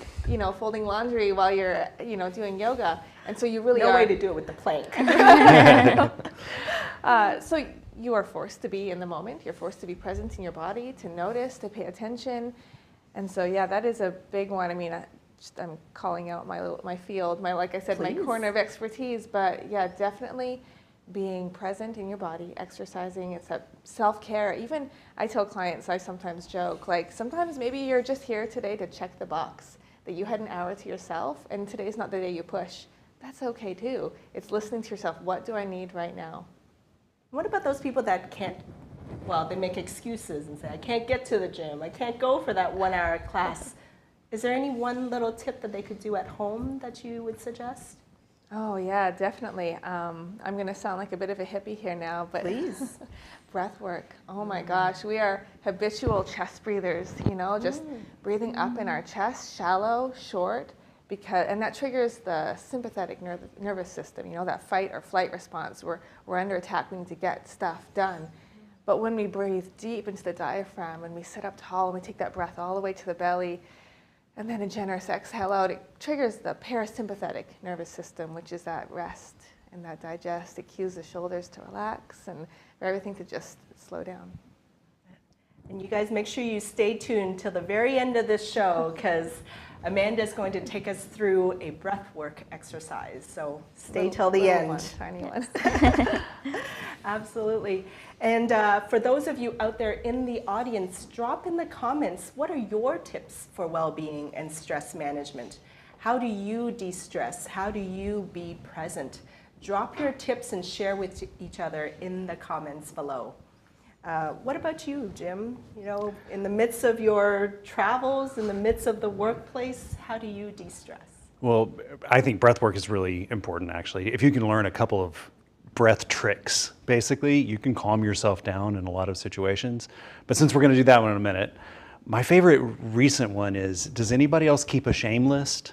folding laundry while you're doing yoga. And so you really No way to do it with the plank. So you are forced to be in the moment. You're forced to be present in your body, to notice, to pay attention. And so yeah, that is a big one. I mean, I'm calling out my field, like I said, Please. my corner of expertise. But yeah, definitely being present in your body, exercising, it's that self-care. Even I tell clients, I sometimes joke, like sometimes maybe you're just here today to check the box, that you had an hour to yourself, and today's not the day you push. That's okay too. It's listening to yourself. What do I need right now? What about those people that can't, well, they make excuses and say, I can't get to the gym, I can't go for that 1 hour class. Is there any one little tip that they could do at home that you would suggest? Oh yeah, definitely. I'm going to sound like a bit of a hippie here now, but Please. Breathwork. Oh my gosh, we are habitual chest breathers, just breathing up in our chest, shallow, short, and that triggers the sympathetic nervous system, that fight or flight response. We're under attack, we need to get stuff done. But when we breathe deep into the diaphragm and we sit up tall and we take that breath all the way to the belly, and then a generous exhale out, it triggers the parasympathetic nervous system, which is that rest and that digest. It cues the shoulders to relax and for everything to just slow down. And you guys make sure you stay tuned till the very end of this show, because Amanda's going to take us through a breathwork exercise. So stay till the end. One, tiny one. Absolutely. And for those of you out there in the audience, drop in the comments, what are your tips for well-being and stress management? How do you de-stress? How do you be present? Drop your tips and share with each other in the comments below. What about you, Jim? You know, in the midst of your travels, in the midst of the workplace, how do you de-stress? Well, I think breathwork is really important, actually. If you can learn a couple of breath tricks, basically, you can calm yourself down in a lot of situations. But since we're going to do that one in a minute, my favorite recent one is, does anybody else keep a shame list?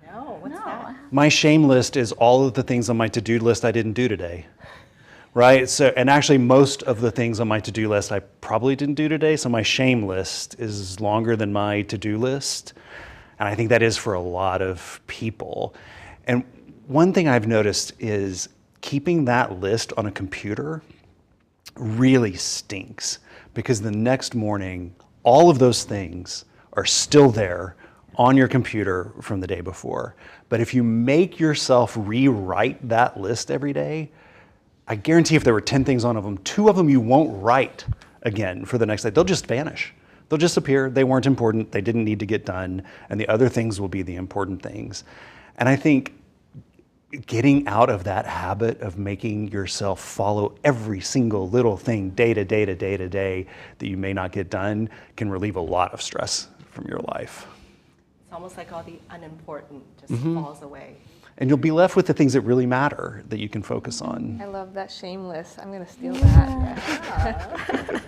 No, what's that? My shame list is all of the things on my to-do list I didn't do today. Right? So, and actually most of the things on my to-do list I probably didn't do today, so my shame list is longer than my to-do list. And I think that is for a lot of people. And one thing I've noticed is keeping that list on a computer really stinks, because the next morning, all of those things are still there on your computer from the day before. But if you make yourself rewrite that list every day, I guarantee if there were 10 things on them, 2 of them you won't write again for the next day. They'll just vanish. They'll just appear. They weren't important. They didn't need to get done. And the other things will be the important things. And I think getting out of that habit of making yourself follow every single little thing day to day to day to day that you may not get done can relieve a lot of stress from your life. It's almost like all the unimportant just falls away. And you'll be left with the things that really matter that you can focus on. I love that shameless. I'm going to steal that.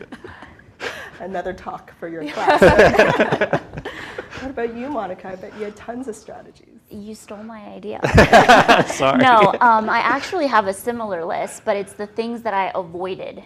Another talk for your class. What about you, Monica? I bet you had tons of strategies. You stole my idea. Sorry. No, I actually have a similar list, but it's the things that I avoided.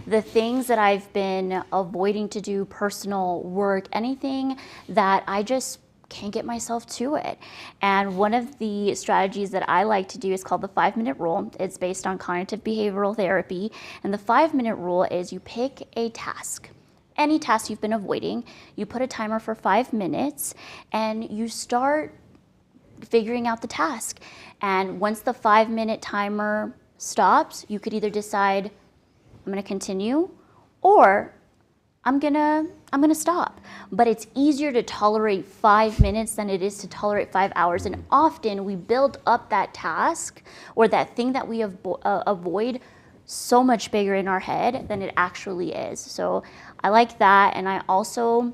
The things that I've been avoiding to do, personal work, anything that I just can't get myself to it. And one of the strategies that I like to do is called the 5-minute rule. It's based on cognitive behavioral therapy. And the 5-minute rule is you pick a task. Any task you've been avoiding, you put a timer for 5 minutes, and you start figuring out the task. And once the 5-minute timer stops, you could either decide, I'm gonna continue, or I'm gonna stop. But it's easier to tolerate 5 minutes than it is to tolerate 5 hours. And often we build up that task or that thing that we avoid so much bigger in our head than it actually is. So I like that. And I also,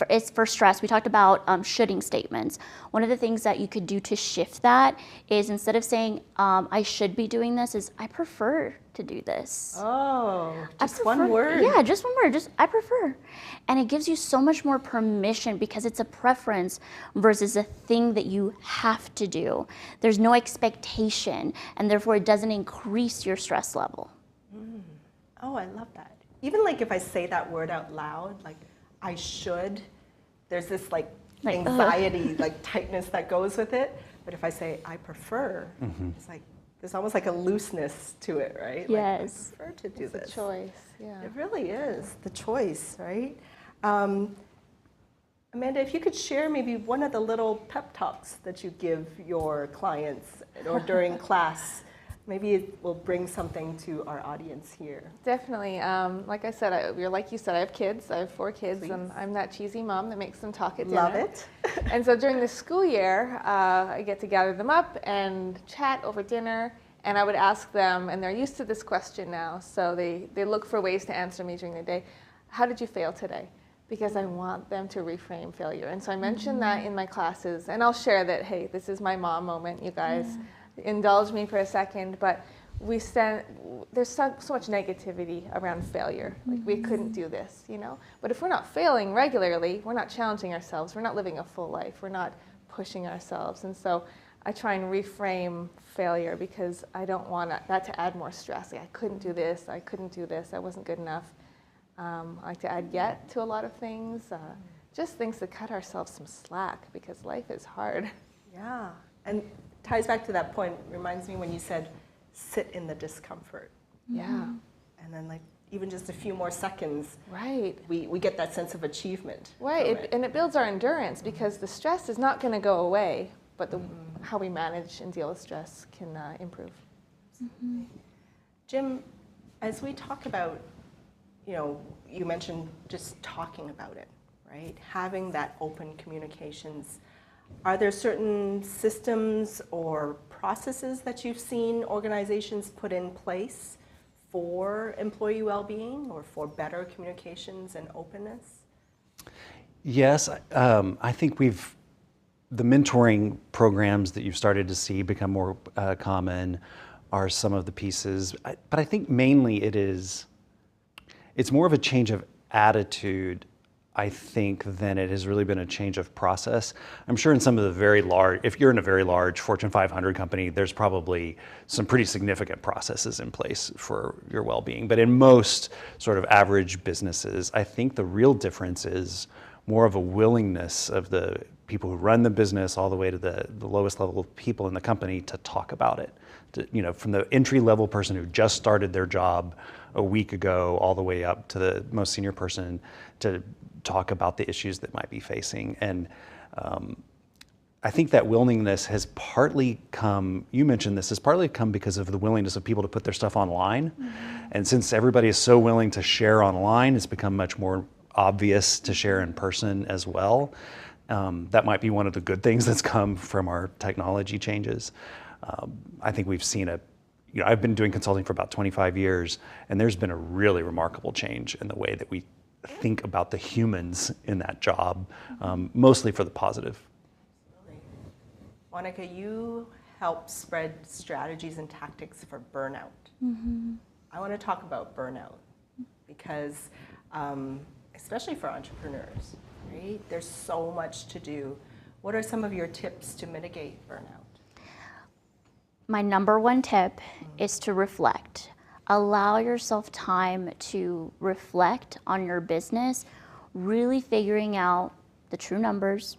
it's for stress, we talked about shoulding statements. One of the things that you could do to shift that is, instead of saying, I should be doing this, is I prefer to do this. Oh, just one word. Yeah, just one word, just I prefer. And it gives you so much more permission, because it's a preference versus a thing that you have to do. There's no expectation, and therefore it doesn't increase your stress level. Oh, I love that. Even like if I say that word out loud, like I should, there's this like anxiety, like tightness that goes with it. But if I say I prefer, it's like, there's almost like a looseness to it, right? Yes. Like, I prefer to do this. It's a choice, yeah. It really is, the choice, right? Amanda, if you could share maybe one of the little pep talks that you give your clients or during class, maybe it will bring something to our audience here. Definitely. Like I said, like you said, I have kids. I have 4 kids, and I'm that cheesy mom that makes them talk at dinner. Love it. And so during the school year, I get to gather them up and chat over dinner, and I would ask them, and they're used to this question now, so they look for ways to answer me during the day. How did you fail today? Because I want them to reframe failure. And so I mention that in my classes, and I'll share that, hey, this is my mom moment, you guys. Indulge me for a second, but there's so much negativity around failure. Like, we couldn't do this, you know? But if we're not failing regularly, we're not challenging ourselves, we're not living a full life, we're not pushing ourselves. And so I try and reframe failure, because I don't want that to add more stress. Like, I couldn't do this, I couldn't do this, I wasn't good enough. I like to add yet to a lot of things, just things to cut ourselves some slack, because life is hard. Yeah, and ties back to that point, reminds me when you said, sit in the discomfort. Yeah. And then like, even just a few more seconds, Right. we get that sense of achievement. Right, and it builds our endurance, because the stress is not going to go away, but how we manage and deal with stress can improve. Jim, as we talk about, you know, you mentioned just talking about it, right? Having that open communications. Are there certain systems or processes that you've seen organizations put in place for employee well-being or for better communications and openness? Yes, I think the mentoring programs that you've started to see become more common are some of the pieces. But I think mainly it's more of a change of attitude, I think, than it has really been a change of process. I'm sure in some of the very large, if you're in a very large Fortune 500 company, there's probably some pretty significant processes in place for your well-being. But in most sort of average businesses, I think the real difference is more of a willingness of the people who run the business all the way to the lowest level of people in the company to talk about it. From the entry-level person who just started their job a week ago all the way up to the most senior person to talk about the issues that might be facing. And I think that willingness has partly come, you mentioned this, has partly come because of the willingness of people to put their stuff online. And since everybody is so willing to share online, it's become much more obvious to share in person as well. That might be one of the good things that's come from our technology changes. I think we've seen I've been doing consulting for about 25 years, and there's been a really remarkable change in the way that we think about the humans in that job, mostly for the positive. Absolutely. Monica, you help spread strategies and tactics for burnout. I want to talk about burnout because, especially for entrepreneurs, right? There's so much to do. What are some of your tips to mitigate burnout? My number one tip is to reflect. Allow yourself time to reflect on your business, really figuring out the true numbers,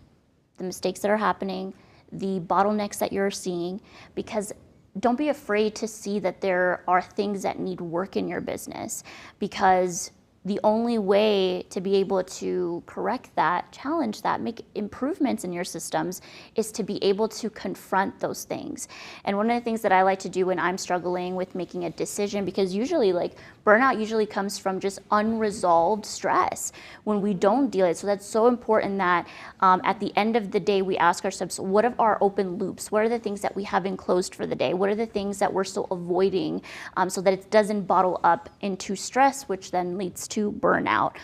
the mistakes that are happening, the bottlenecks that you're seeing, because don't be afraid to see that there are things that need work in your business, because the only way to be able to correct that, challenge that, make improvements in your systems is to be able to confront those things. And one of the things that I like to do when I'm struggling with making a decision, because usually burnout usually comes from just unresolved stress when we don't deal it. So that's so important that at the end of the day, we ask ourselves, what are our open loops? What are the things that we haven't closed for the day? What are the things that we're still avoiding so that it doesn't bottle up into stress, which then leads to burnout.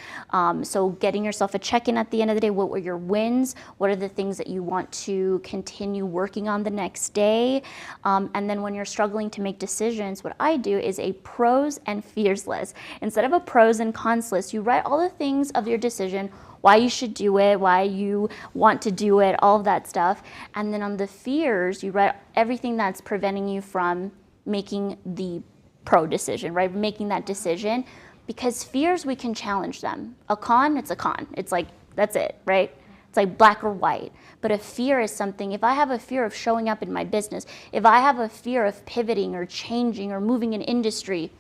So getting yourself a check-in at the end of the day, what were your wins? What are the things that you want to continue working on the next day? And then when you're struggling to make decisions, what I do is a pros and fears list. Instead of a pros and cons list, you write all the things of your decision, why you should do it, why you want to do it, all of that stuff. And then on the fears, you write everything that's preventing you from making the pro decision, right? Making that decision. Because fears, we can challenge them. A con, it's a con. It's like, that's it, right? It's like black or white. But a fear is something, if I have a fear of showing up in my business, if I have a fear of pivoting or changing or moving an industry,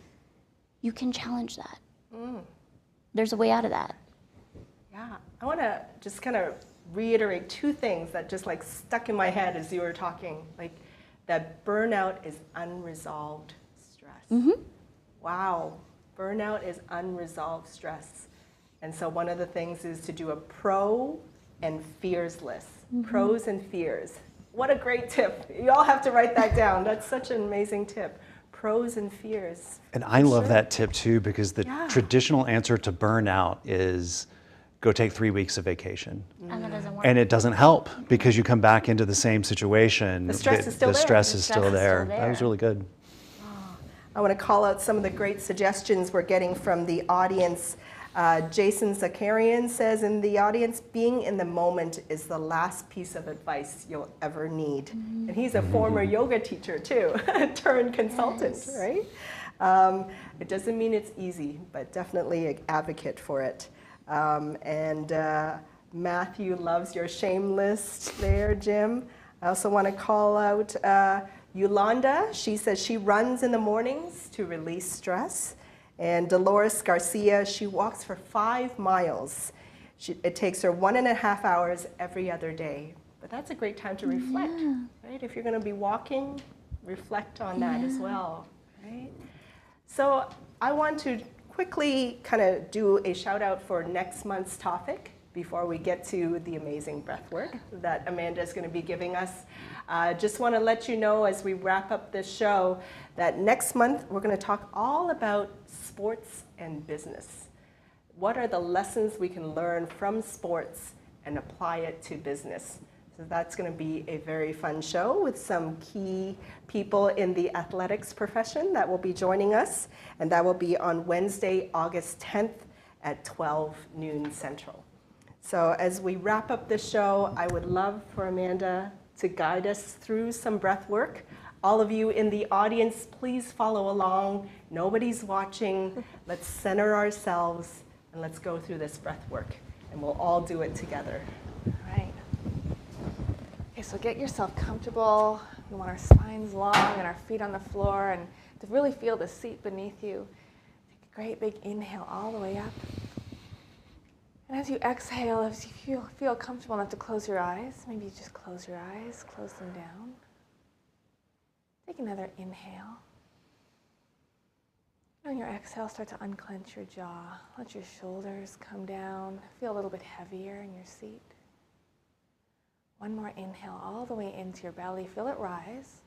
you can challenge that. There's a way out of that. Yeah, I want to just kind of reiterate two things that just stuck in my head as you were talking. That burnout is unresolved stress. Wow. Burnout is unresolved stress. And so one of the things is to do a pro and fears list. Pros and fears. What a great tip. You all have to write that down. That's such an amazing tip. Pros and fears. And I love that tip too, because the traditional answer to burnout is go take 3 weeks of vacation. And that doesn't work. And it doesn't help because you come back into the same situation. The stress is still there. The stress is still there. That was really good. I want to call out some of the great suggestions we're getting from the audience. Jason Zakarian says in the audience, being in the moment is the last piece of advice you'll ever need. And he's a former yoga teacher too, turned consultant, right? It doesn't mean it's easy, but definitely an advocate for it. And Matthew loves your shame list there, Jim. I also want to call out Yolanda. She says she runs in the mornings to release stress. And Dolores Garcia, she walks for 5 miles. It takes her 1.5 hours every other day. But that's a great time to reflect, right? If you're going to be walking, reflect on that as well, right? So I want to quickly kind of do a shout out for next month's topic, before we get to the amazing breath work that Amanda is going to be giving us. Just want to let you know as we wrap up this show that next month we're going to talk all about sports and business. What are the lessons we can learn from sports and apply it to business? So that's going to be a very fun show with some key people in the athletics profession that will be joining us. And that will be on Wednesday, August 10th at 12 noon Central. So as we wrap up this show, I would love for Amanda to guide us through some breath work. All of you in the audience, please follow along. Nobody's watching. Let's center ourselves and let's go through this breath work. And we'll all do it together. All right. Okay, so get yourself comfortable. We want our spines long and our feet on the floor, and to really feel the seat beneath you. Take a great big inhale all the way up. And as you exhale, as you feel comfortable enough to close your eyes, maybe you just close your eyes, close them down. Take another inhale. On your exhale, start to unclench your jaw. Let your shoulders come down. Feel a little bit heavier in your seat. One more inhale all the way into your belly. Feel it rise.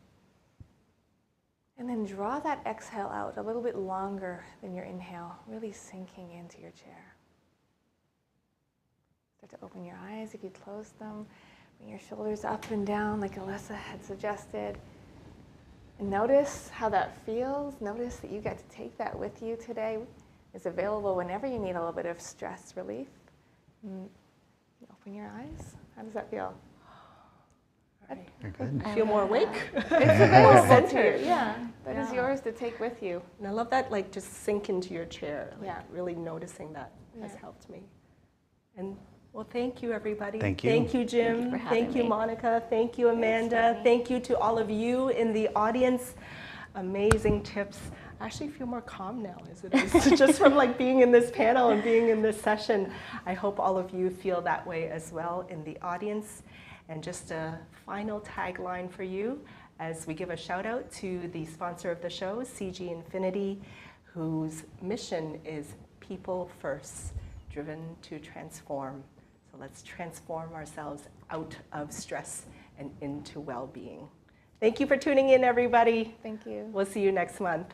And then draw that exhale out a little bit longer than your inhale, really sinking into your chair. Start to open your eyes if you close them. Bring your shoulders up and down like Alyssa had suggested. And notice how that feels. Notice that you get to take that with you today. It's available whenever you need a little bit of stress relief. And open your eyes. How does that feel? You're good. Feel more awake? It's available to you. Yeah, that is yours to take with you. And I love that, like, just sink into your chair. Like, Yeah. really noticing that has helped me. And well, thank you, everybody. Thank you. Thank you, Jim. for having Thank you, me. Monica. Thank you, Amanda. Thank you to all of you in the audience. Amazing tips. I actually feel more calm now as it is just from like being in this panel and being in this session. I hope all of you feel that way as well in the audience. And just a final tagline for you as we give a shout out to the sponsor of the show, CG Infinity, whose mission is people first, driven to transform. So let's transform ourselves out of stress and into well-being. Thank you for tuning in, everybody. Thank you. We'll see you next month.